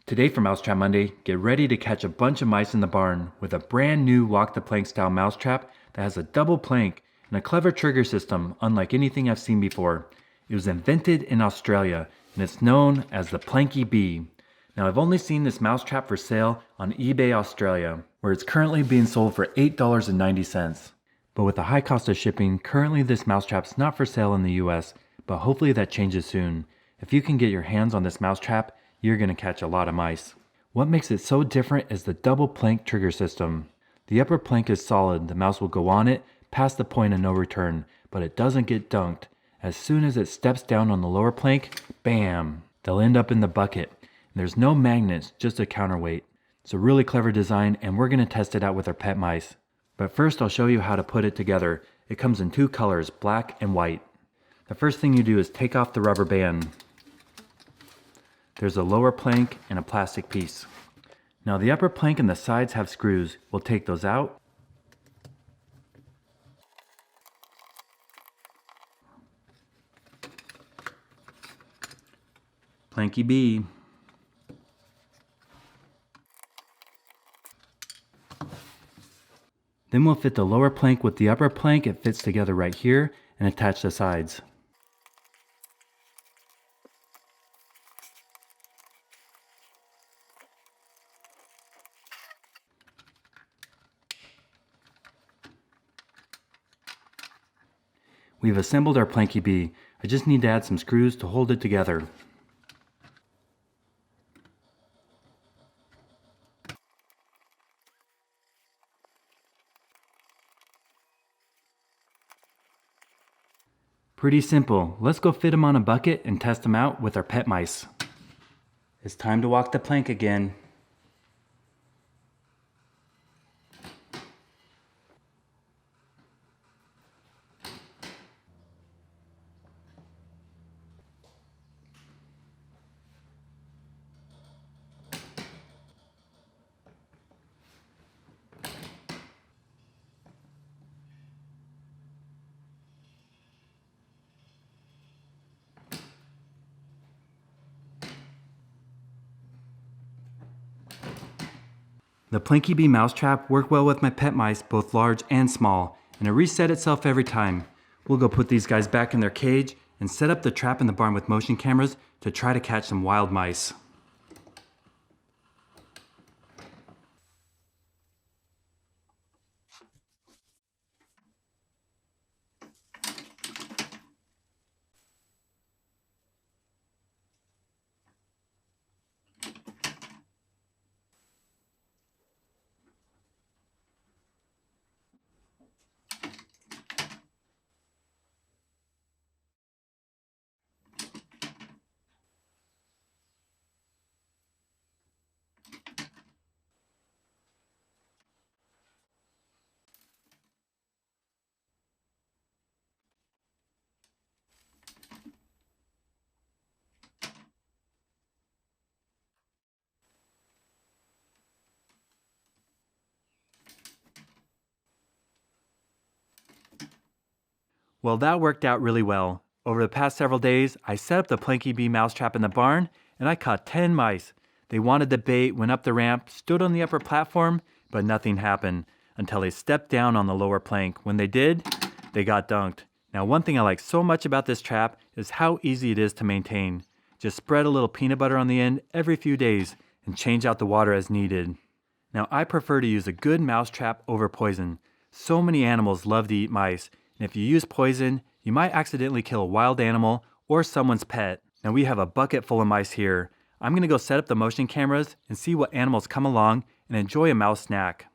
Today for Mousetrap Monday, get ready to catch a bunch of mice in the barn with a brand new walk the plank style mousetrap that has a double plank and a clever trigger system unlike anything I've seen before. It was invented in Australia and it's known as the PLANKY bee. Now I've only seen this mousetrap for sale on eBay Australia, where it's currently being sold for $8.90. But with the high cost of shipping, currently this mousetrap's not for sale in the US, but hopefully that changes soon. If you can get your hands on this mousetrap, you're going to catch a lot of mice. What makes it so different is the double plank trigger system. The upper plank is solid, the mouse will go on it past the point of no return, but it doesn't get dunked. As soon as it steps down on the lower plank, bam, they'll end up in the bucket. And there's no magnets, just a counterweight. It's a really clever design and we're going to test it out with our pet mice. But first I'll show you how to put it together. It comes in two colors, black and white. The first thing you do is take off the rubber band. There's a lower plank and a plastic piece. Now the upper plank and the sides have screws. We'll take those out. Planky bee. Then we'll fit the lower plank with the upper plank. It fits together right here and attach the sides. We've assembled our planky bee. I just need to add some screws to hold it together. Pretty simple. Let's go fit them on a bucket and test them out with our pet mice. It's time to walk the plank again. The Planky bee mousetrap worked well with my pet mice, both large and small, and it reset itself every time. We'll go put these guys back in their cage and set up the trap in the barn with motion cameras to try to catch some wild mice. Well, that worked out really well. Over the past several days, I set up the Planky bee mousetrap in the barn and I caught 10 mice. They wanted the bait, went up the ramp, stood on the upper platform, but nothing happened until they stepped down on the lower plank. When they did, they got dunked. Now, one thing I like so much about this trap is how easy it is to maintain. Just spread a little peanut butter on the end every few days and change out the water as needed. Now, I prefer to use a good mousetrap over poison. So many animals love to eat mice, and if you use poison, you might accidentally kill a wild animal or someone's pet. Now we have a bucket full of mice here. I'm gonna go set up the motion cameras and see what animals come along and enjoy a mouse snack.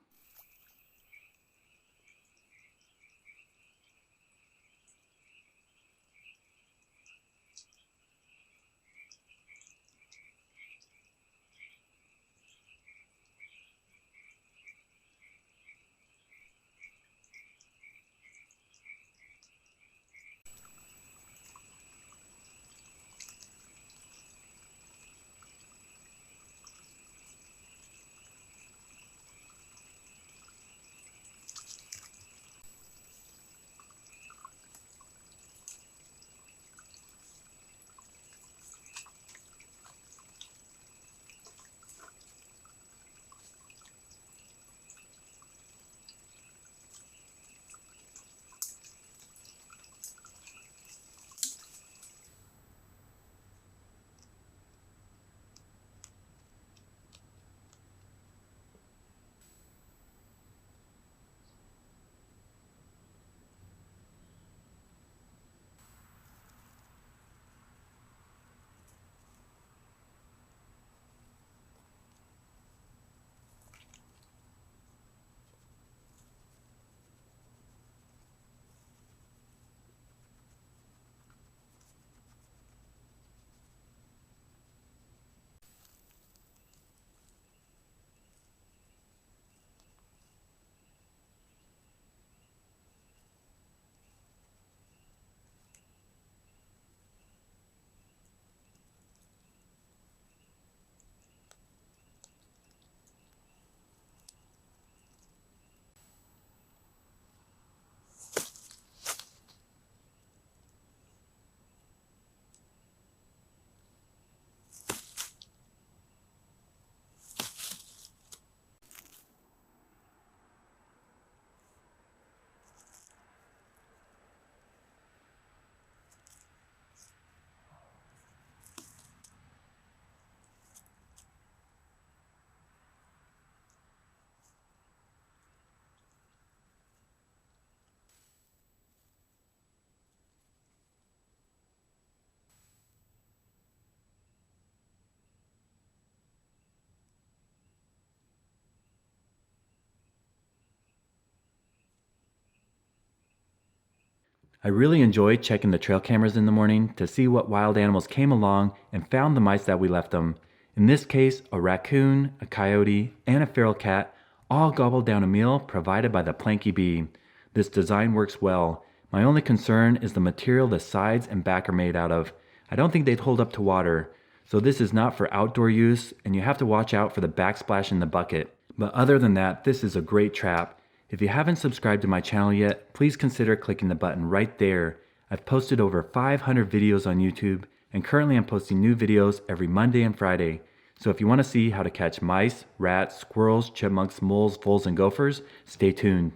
I really enjoyed checking the trail cameras in the morning to see what wild animals came along and found the mice that we left them. In this case, a raccoon, a coyote, and a feral cat all gobbled down a meal provided by the Planky bee. This design works well. My only concern is the material the sides and back are made out of. I don't think they'd hold up to water. So this is not for outdoor use, and you have to watch out for the backsplash in the bucket. But other than that, this is a great trap. If you haven't subscribed to my channel yet, please consider clicking the button right there. I've posted over 500 videos on YouTube, and currently I'm posting new videos every Monday and Friday. So if you want to see how to catch mice, rats, squirrels, chipmunks, moles, voles, and gophers, stay tuned.